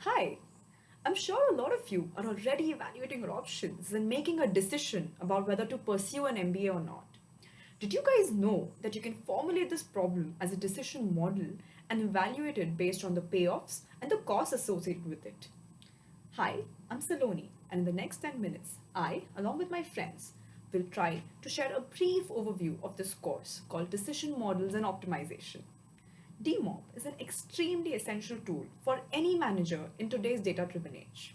Hi, I'm sure a lot of you are already evaluating your options and making a decision about whether to pursue an MBA or not. Did you guys know that you can formulate this problem as a decision model and evaluate it based on the payoffs and the costs associated with it? Hi, I'm Saloni, and in the next 10 minutes, I, along with my friends, will try to share a brief overview of this course called Decision Models and Optimization. DMOP is an extremely essential tool for any manager in today's data driven age.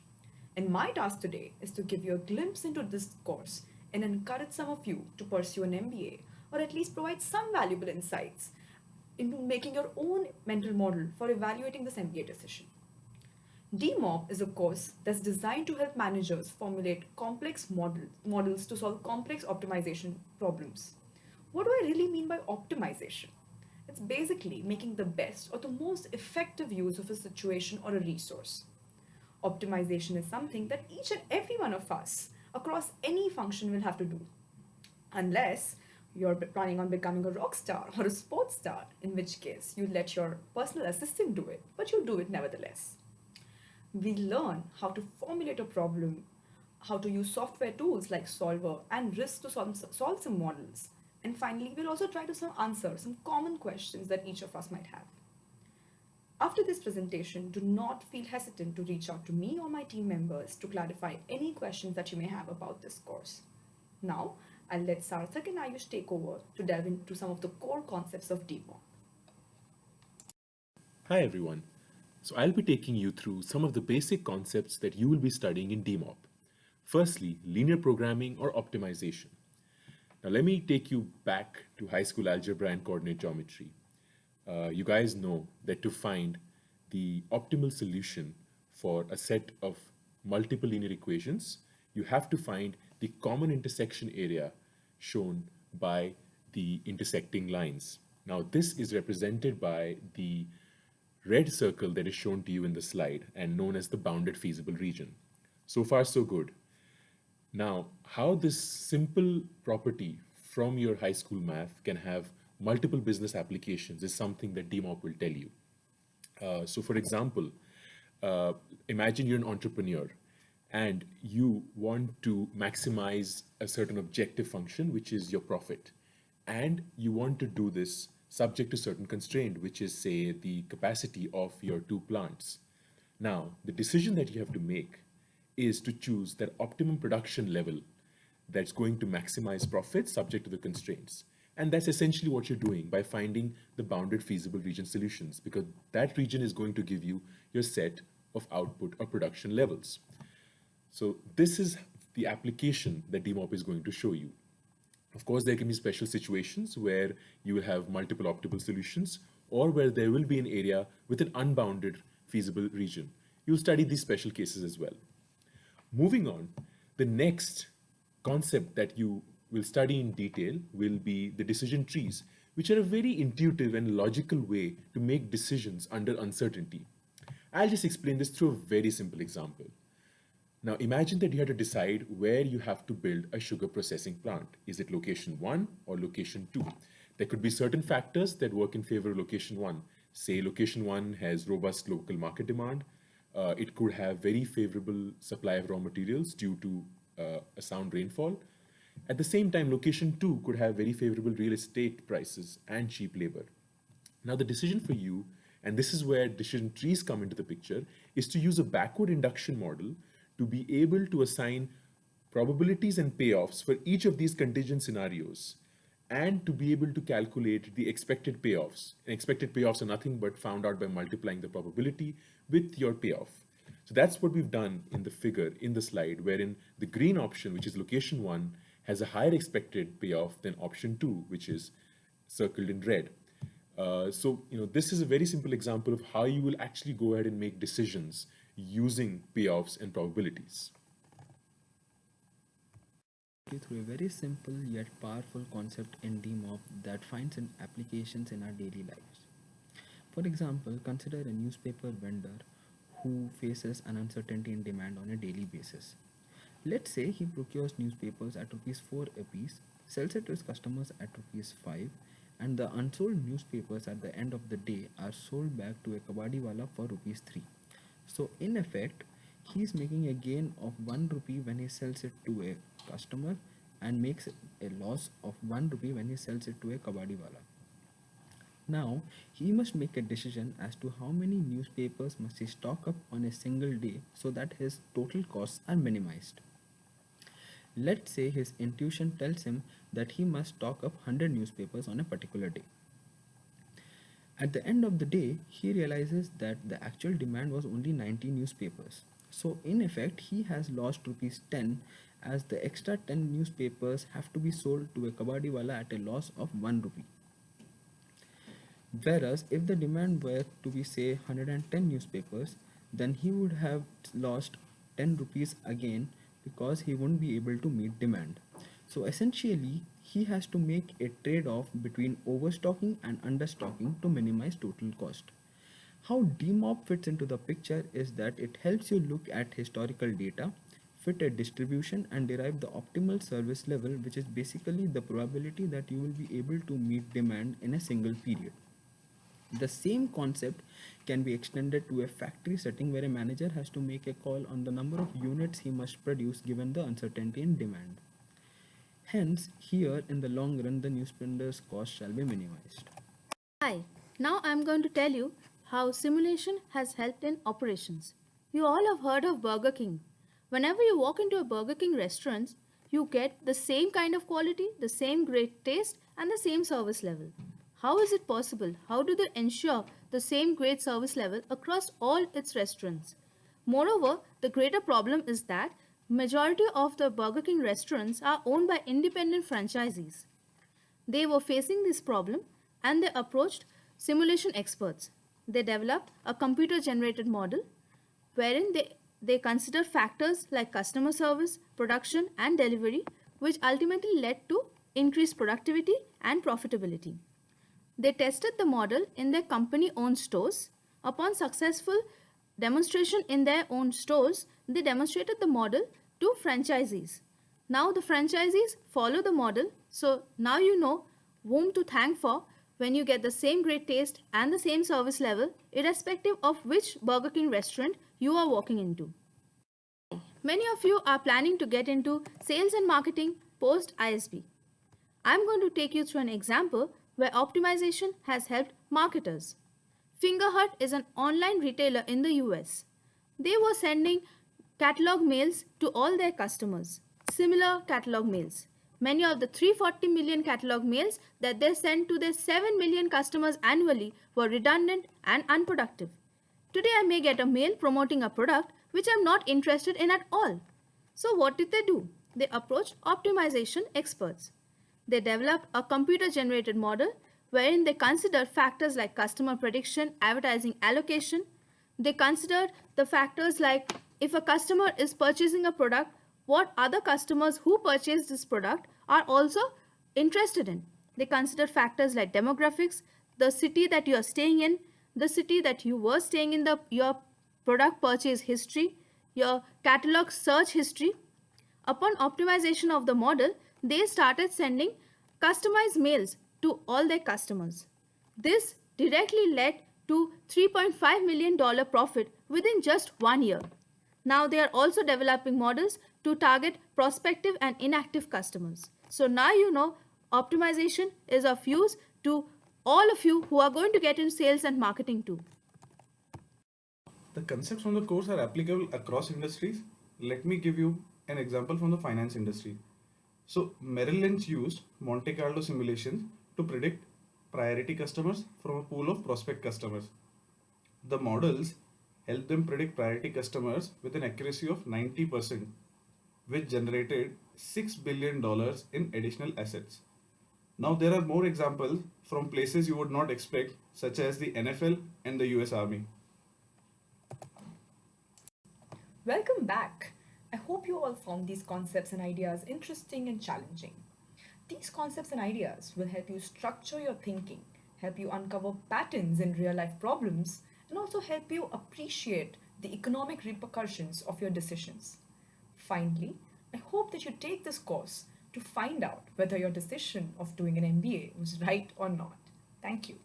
And my task today is to give you a glimpse into this course and encourage some of you to pursue an MBA or at least provide some valuable insights into making your own mental model for evaluating this MBA decision. DMOP is a course that's designed to help managers formulate complex models to solve complex optimization problems. What do I really mean by optimization? It's basically making the best or the most effective use of a situation or a resource. Optimization is something that each and every one of us across any function will have to do, unless you're planning on becoming a rock star or a sports star, in which case you let your personal assistant do it, but you do it nevertheless. We learn how to formulate a problem, how to use software tools like Solver and RISC to solve some models. And finally, we'll also try to answer some common questions that each of us might have. After this presentation, do not feel hesitant to reach out to me or my team members to clarify any questions that you may have about this course. Now, I'll let Sarthak and Ayush take over to delve into some of the core concepts of DMO. Hi everyone. So I'll be taking you through some of the basic concepts that you will be studying in DMOP. Firstly, linear programming or optimization. Now let me take you back to high school algebra and coordinate geometry. You guys know that to find the optimal solution for a set of multiple linear equations, you have to find the common intersection area shown by the intersecting lines. Now this is represented by the red circle that is shown to you in the slide and known as the bounded feasible region. So far, so good. Now, how this simple property from your high school math can have multiple business applications is something that DMOP will tell you. So, for example, uh, imagine you're an entrepreneur and you want to maximize a certain objective function, which is your profit. And you want to do this subject to certain constraint, which is, say, the capacity of your two plants. Now, the decision that you have to make is to choose that optimum production level that's going to maximize profits subject to the constraints. And that's essentially what you're doing by finding the bounded feasible region solutions, because that region is going to give you your set of output or production levels. So this is the application that DMOP is going to show you. Of course, there can be special situations where you will have multiple optimal solutions or where there will be an area with an unbounded feasible region. You'll study these special cases as well. Moving on, the next concept that you will study in detail will be the decision trees, which are a very intuitive and logical way to make decisions under uncertainty. I'll just explain this through a very simple example. Now imagine that you have to decide where you have to build a sugar processing plant. Is it location 1 or location 2? There could be certain factors that work in favor of location 1. Say location 1 has robust local market demand. It could have very favorable supply of raw materials due to a sound rainfall. At the same time, location 2 could have very favorable real estate prices and cheap labor. Now, the decision for you, and this is where decision trees come into the picture, is to use a backward induction model to be able to assign probabilities and payoffs for each of these contingent scenarios and to be able to calculate the expected payoffs. And expected payoffs are nothing but found out by multiplying the probability with your payoff. So that's what we've done in the figure in the slide, wherein the green option, which is location 1, has a higher expected payoff than option 2, which is circled in red. This is a very simple example of how you will actually go ahead and make decisions using payoffs and probabilities. You through a very simple yet powerful concept in DMOP that finds applications in our daily lives. For example, consider a newspaper vendor who faces an uncertainty in demand on a daily basis. Let's say he procures newspapers at rupees 4 apiece, sells it to his customers at rupees 5, and the unsold newspapers at the end of the day are sold back to a kabadiwala for rupees 3. So in effect, he is making a gain of 1 rupee when he sells it to a customer and makes a loss of 1 rupee when he sells it to a kabadi wala. Now, he must make a decision as to how many newspapers must he stock up on a single day so that his total costs are minimized. Let's say his intuition tells him that he must stock up 100 newspapers on a particular day. At the end of the day, he realizes that the actual demand was only 90 newspapers. So, in effect, he has lost rupees 10 as the extra 10 newspapers have to be sold to a kabadiwala at a loss of 1 rupee. Whereas, if the demand were to be, say, 110 newspapers, then he would have lost 10 rupees again because he wouldn't be able to meet demand. So essentially, he has to make a trade off between overstocking and understocking to minimize total cost. How DMOP fits into the picture is that it helps you look at historical data, fit a distribution, and derive the optimal service level, which is basically the probability that you will be able to meet demand in a single period. The same concept can be extended to a factory setting where a manager has to make a call on the number of units he must produce given the uncertainty in demand. Hence, here in the long run, the newspender's cost shall be minimized. Hi, now I'm going to tell you how simulation has helped in operations. You all have heard of Burger King. Whenever you walk into a Burger King restaurant, you get the same kind of quality, the same great taste, and the same service level. How is it possible? How do they ensure the same great service level across all its restaurants? Moreover, the greater problem is that majority of the Burger King restaurants are owned by independent franchisees. They were facing this problem and they approached simulation experts. They developed a computer generated model wherein they considered factors like customer service, production, and delivery, which ultimately led to increased productivity and profitability. They tested the model in their company owned stores. Upon successful demonstration in their own stores, they demonstrated the model to franchisees. Now the franchisees follow the model, so now you know whom to thank for when you get the same great taste and the same service level, irrespective of which Burger King restaurant you are walking into. Many of you are planning to get into sales and marketing post ISB. I'm going to take you through an example where optimization has helped marketers. Fingerhut is an online retailer in the US. They were sending catalog mails to all their customers, similar catalog mails. Many of the 340 million catalog mails that they sent to their 7 million customers annually were redundant and unproductive. Today I may get a mail promoting a product which I'm not interested in at all. So what did they do? They approached optimization experts. They developed a computer generated model wherein they considered factors like customer prediction, advertising allocation. They considered the factors like if a customer is purchasing a product, what other customers who purchase this product are also interested in. They considered factors like demographics, the city that you are staying in, the city that you were staying in, your product purchase history, your catalog search history. Upon optimization of the model, they started sending customized mails to all their customers. This directly led to $3.5 million profit within just 1 year. Now they are also developing models to target prospective and inactive customers. So now you know optimization is of use to all of you who are going to get into sales and marketing too. The concepts from the course are applicable across industries. Let me give you an example from the finance industry. So Merrill Lynch used Monte Carlo simulations to predict priority customers from a pool of prospect customers. The models help them predict priority customers with an accuracy of 90%, which generated $6 billion in additional assets. Now there are more examples from places you would not expect, such as the NFL and the US Army. Welcome back. I hope you all found these concepts and ideas interesting and challenging. These concepts and ideas will help you structure your thinking, help you uncover patterns in real life problems, and also help you appreciate the economic repercussions of your decisions. Finally, I hope that you take this course to find out whether your decision of doing an MBA was right or not. Thank you.